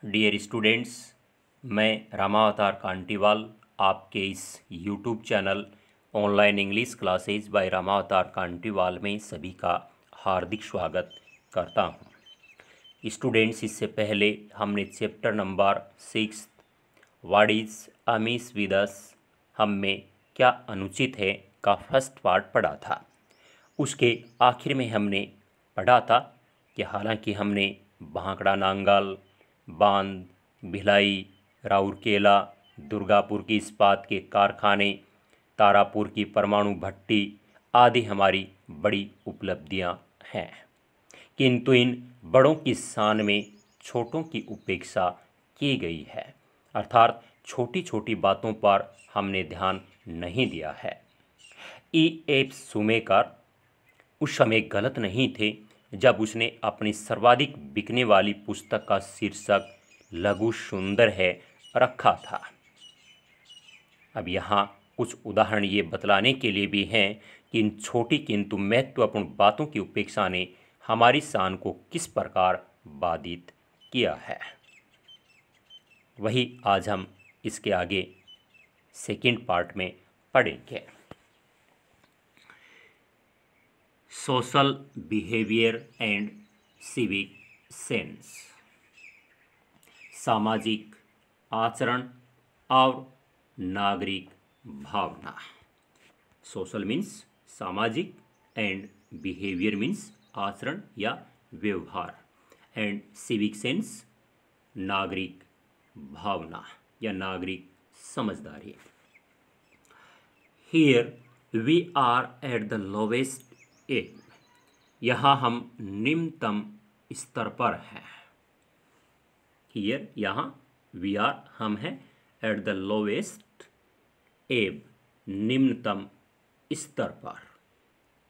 Dear students, मैं रामावतार कांटीवाल आपके इस YouTube channel online English classes by Ramavtar Kantiwal में सभी का हार्दिक स्वागत करता हूं। स्टूडेंट्स, इससे पहले हमने chapter number 6 what is amiss with us, हम में क्या अनुचित है का फर्स्ट पार्ट पढ़ा था। उसके आखिर में हमने पढ़ा था कि हालांकि हमने भांकड़ा नांगल, बांध, भिलाई, राउरकेला, दुर्गापुर की इस्पात के कारखाने, तारापुर की परमाणु भट्टी आदि हमारी बड़ी उपलब्धियां हैं, किंतु इन बड़ों की शान में छोटों की उपेक्षा की गई है, अर्थात छोटी छोटी बातों पर हमने ध्यान नहीं दिया है। E.F. शूमेकर उस समय गलत नहीं थे जब उसने अपनी सर्वाधिक बिकने वाली पुस्तक का शीर्षक लघु सुंदर है रखा था। अब यहाँ कुछ उदाहरण ये बतलाने के लिए भी हैं कि इन छोटी किंतु महत्वपूर्ण बातों की उपेक्षा ने हमारी शान को किस प्रकार बाधित किया है। वही आज हम इसके आगे सेकंड पार्ट में पढ़ेंगे। Social behaviour and civic sense, सामाजिक आचरण और नागरिक भावना। सोशल मीन्स सामाजिक एंड बिहेवियर मीन्स आचरण या व्यवहार, एंड सिविक सेंस नागरिक भावना या नागरिक समझदारी। Here we are at the lowest ebb, यहाँ हम निम्नतम स्तर पर हैं। हियर यहाँ वी आर हम हैं, एट द लोवेस्ट एब निम्नतम स्तर पर।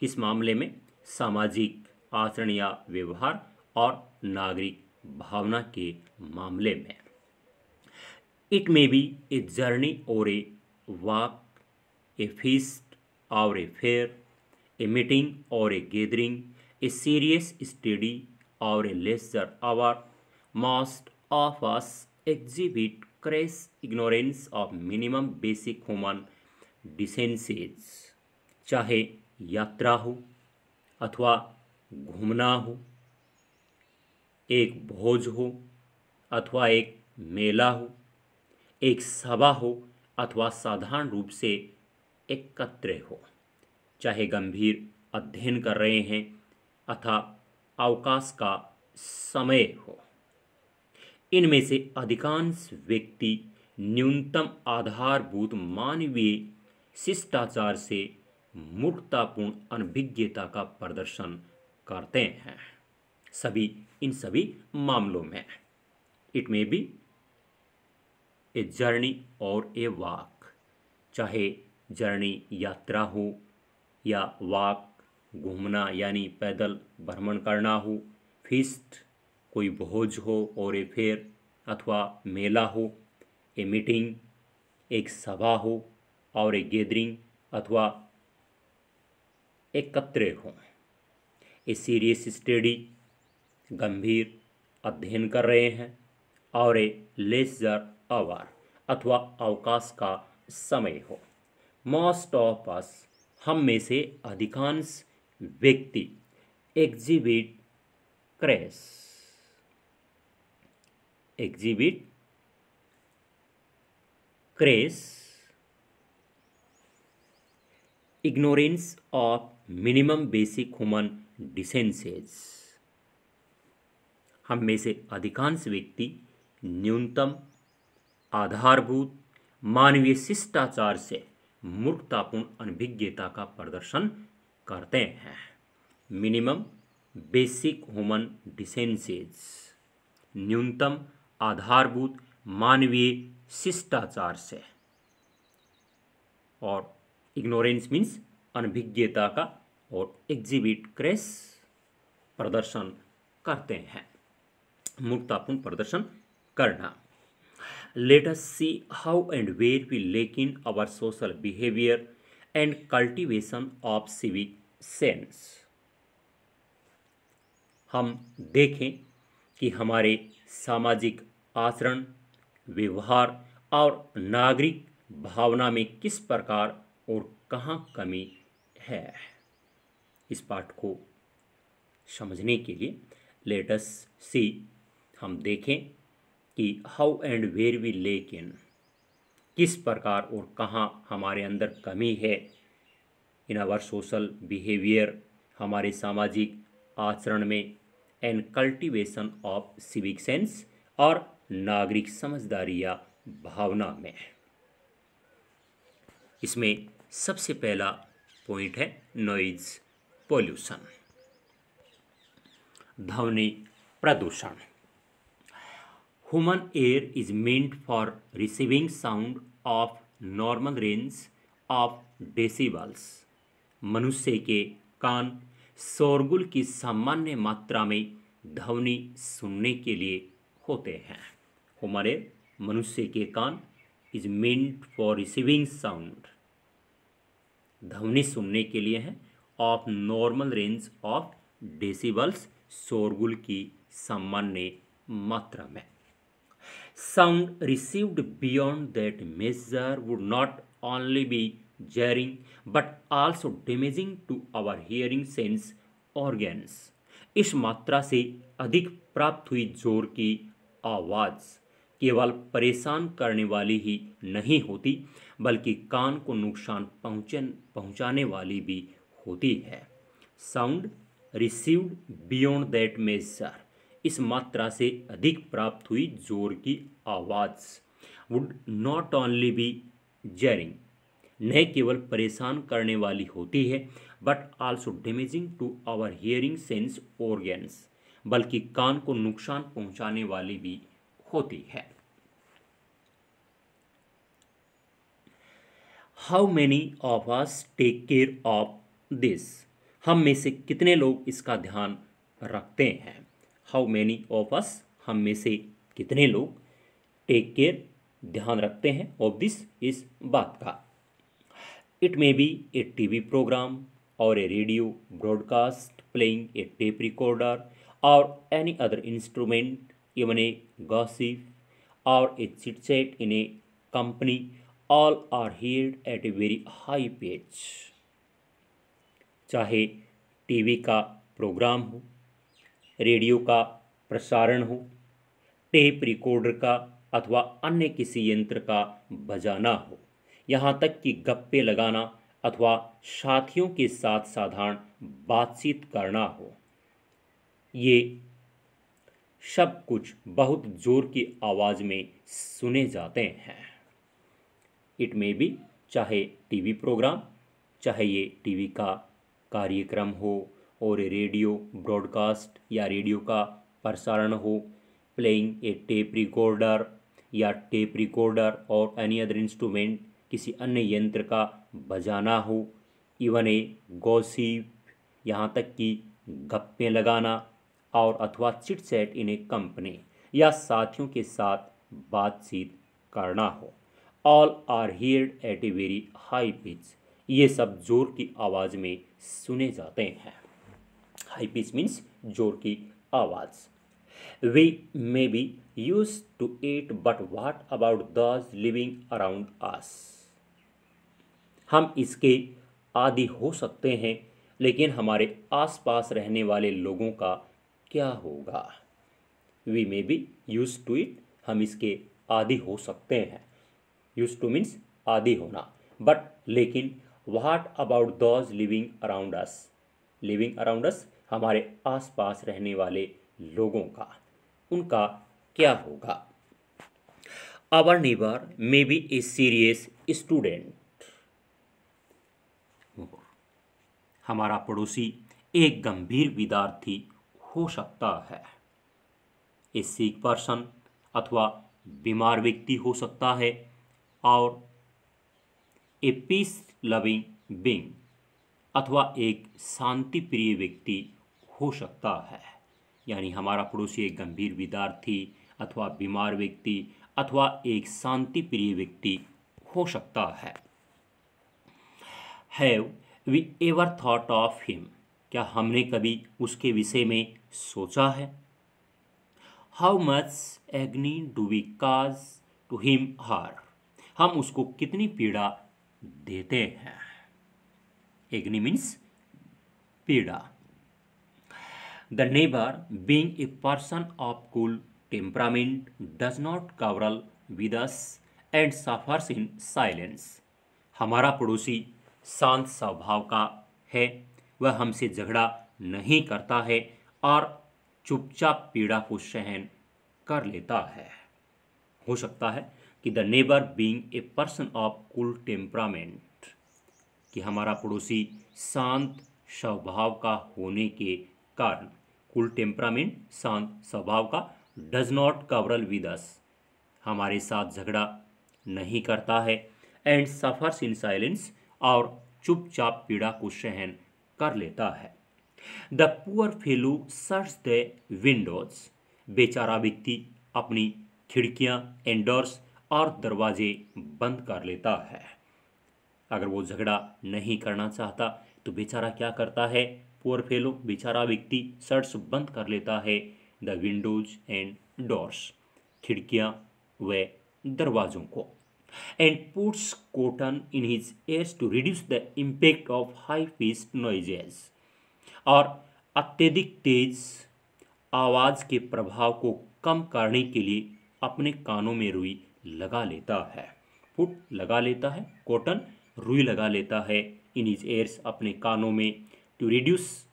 किस मामले में? सामाजिक आचरण या व्यवहार और नागरिक भावना के मामले में। It may be a journey और ए वॉक, ए फीस्ट और a fair, a meeting or a gathering, a serious study or a leisure hour. Most of us exhibit crass ignorance of minimum basic human decencies. चाहे यात्रा हो अथवा घूमना हो, एक भोज हो अथवा एक मेला हो, एक सभा हो अथवा साधारण रूप से एकत्र हो, चाहे गंभीर अध्ययन कर रहे हैं अथवा अवकाश का समय हो, इनमें से अधिकांश व्यक्ति न्यूनतम आधारभूत मानवीय शिष्टाचार से मूर्खतापूर्ण अनभिज्ञता का प्रदर्शन करते हैं। इन सभी मामलों में it may be a journey और ए वॉक, चाहे जर्नी यात्रा हो या वॉक घूमना यानी पैदल भ्रमण करना हो, फीस्ट कोई भोज हो और ए फेयर अथवा मेला हो, ए मीटिंग एक सभा हो और ए गैदरिंग अथवा एकत्र हो, ए सीरियस स्टडी गंभीर अध्ययन कर रहे हैं और ए लेजर आवर अथवा अवकाश का समय हो। मोस्ट ऑफ अस हम में से अधिकांश व्यक्ति exhibit crass ignorance of minimum basic human decencies. हम में से अधिकांश व्यक्ति न्यूनतम आधारभूत मानवीय शिष्टाचार से मूर्खतापूर्ण अनभिज्ञता का प्रदर्शन करते हैं। मिनिमम बेसिक ह्यूमन डिसेंसेज, न्यूनतम आधारभूत मानवीय शिष्टाचार से, और इग्नोरेंस मीन्स अनभिज्ञता का, और एग्जिबिट क्रेस प्रदर्शन करते हैं, मूर्खतापूर्ण प्रदर्शन करना। Let us see how and where we lack in our social behavior and cultivation of civic sense. हम देखें कि हमारे सामाजिक आचरण, व्यवहार और नागरिक भावना में किस प्रकार और कहाँ कमी है। इस पाठ को समझने के लिए लेट अस सी, हम देखें कि how and where we lack in, किस प्रकार और कहाँ हमारे अंदर कमी है इन आवर सोशल बिहेवियर, हमारे सामाजिक आचरण में, and cultivation of civic sense, और नागरिक समझदारी या भावना में। इसमें सबसे पहला पॉइंट है नॉइज पोल्यूशन, ध्वनि प्रदूषण। Human air is meant for receiving sound of normal range of decibels. मनुष्य के कान शोरगुल की सामान्य मात्रा में ध्वनि सुनने के लिए होते हैं। ह्यूमन एयर, मनुष्य के कान, is meant for receiving sound, ध्वनि सुनने के लिए है, of normal range of decibels, शोरगुल की सामान्य मात्रा में। Sound received beyond that measure would not only be jarring but also damaging to our hearing sense organs. इस मात्रा से अधिक प्राप्त हुई जोर की आवाज़ केवल परेशान करने वाली ही नहीं होती बल्कि कान को नुकसान पहुंचाने वाली भी होती है। Sound received beyond that measure, इस मात्रा से अधिक प्राप्त हुई जोर की आवाज़, would not only be jarring, न केवल परेशान करने वाली होती है, but also damaging to our hearing sense organs, बल्कि कान को नुकसान पहुंचाने वाली भी होती है। How many of us take care of this, हम में से कितने लोग इसका ध्यान रखते हैं। हाउ मैनी ऑफ अस, हम में से कितने लोग टेक केयर, ध्यान रखते हैं, ऑफ दिस, इस बात का। It may be a TV programme or a radio broadcast playing a tape recorder or any other instrument, even a gossip or a chit chat in a company, all are heard at a very high pitch. चाहे TV का programme हो, radio का प्रसारण हो, tape recorder का अथवा अन्य किसी यंत्र का बजाना हो, यहाँ तक कि गप्पे लगाना अथवा साथियों के साथ साधारण बातचीत करना हो, ये सब कुछ बहुत जोर की आवाज़ में सुने जाते हैं। इट मे बी, चाहे टीवी प्रोग्राम, चाहे ये टीवी का कार्यक्रम हो और रेडियो ब्रॉडकास्ट या रेडियो का प्रसारण हो, प्लेइंग ए टेप रिकॉर्डर या tape recorder or any other instrument, किसी अन्य यंत्र का बजाना हो, इवन ए गॉसिप, यहाँ तक कि गप्पे लगाना, और अथवा chit chat in a company, या साथियों के साथ बातचीत करना हो, all are heard at a very high pitch, ये सब जोर की आवाज़ में सुने जाते हैं। हाई पिच मीन्स जोर की आवाज़। We may be used to it, but what about those living around us, हम इसके आदी हो सकते हैं, लेकिन हमारे आसपास रहने वाले लोगों का क्या होगा। We may be used to it, हम इसके आदी हो सकते हैं, यूज टू मीन्स आदी होना, बट लेकिन what about those living around us, living around us, हमारे आसपास रहने वाले लोगों का, उनका क्या होगा। Our neighbour may be a serious student, हमारा पड़ोसी एक गंभीर विद्यार्थी हो सकता है। ए सिक पर्सन, अथवा बीमार व्यक्ति हो सकता है, और ए पीस लविंग बीइंग, अथवा एक शांति प्रिय व्यक्ति हो सकता है। यानी हमारा पड़ोसी एक गंभीर विद्यार्थी अथवा बीमार व्यक्ति अथवा एक शांति प्रिय व्यक्ति हो सकता है। Have we ever thought of him, क्या हमने कभी उसके विषय में सोचा है। How much agony do we cause to him her, हम उसको कितनी पीड़ा देते हैं। एग्नी मीन्स पीड़ा। The neighbour being a person of cool temperament does not quarrel with us and suffers in silence, हमारा पड़ोसी शांत स्वभाव का है, वह हमसे झगड़ा नहीं करता है और चुपचाप पीड़ा को सहन कर लेता है। हो सकता है कि the neighbour being a person of cool temperament, कि हमारा पड़ोसी शांत स्वभाव का होने के कारण, कूल टेम्परामेंट शांत स्वभाव का, does not quarrel with us, हमारे साथ झगड़ा नहीं करता है, एंड सफर्स इन साइलेंस, और चुपचाप पीड़ा को सहन कर लेता है। The poor fellow shuts the Windows, बेचारा व्यक्ति अपनी खिड़कियां, इंडोर्स और दरवाजे बंद कर लेता है। अगर वो झगड़ा नहीं करना चाहता तो बेचारा क्या करता है, पुअर फेलो बेचारा व्यक्ति शट्स बंद कर लेता है द विंडोज एंड डोर्स, खिड़कियां व दरवाजों को, and puts cotton in his ears to reduce the impact of high pitched noises, और अत्यधिक तेज आवाज़ के प्रभाव को कम करने के लिए अपने कानों में रुई लगा लेता है। पुट लगा लेता है, कॉटन रुई लगा लेता है, इन हिज ears अपने कानों में, टू रिड्यूस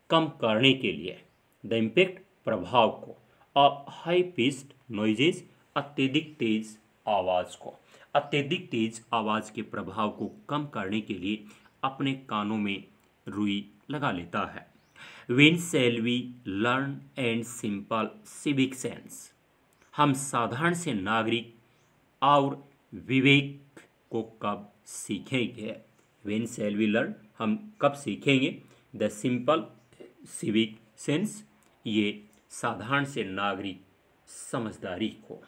कम करने के लिए, द इम्पैक्ट प्रभाव को, ऑफ हाई पिच्ड नॉइजेस अत्यधिक तेज आवाज़ को, अत्यधिक तेज आवाज़ के प्रभाव को कम करने के लिए अपने कानों में रुई लगा लेता है। When shall we learn and simple civic sense, हम साधारण से नागरिक और विवेक को कब सीखेंगे। When shall we learn, हम कब सीखेंगे। द सिंपल सिविक सेंस, ये साधारण से नागरिक समझदारी को।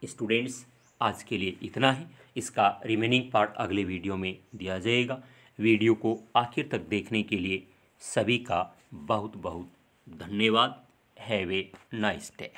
स्टूडेंट्स, आज के लिए इतना ही, इसका रिमेनिंग पार्ट अगले वीडियो में दिया जाएगा। वीडियो को आखिर तक देखने के लिए सभी का बहुत बहुत धन्यवाद। Have a nice day.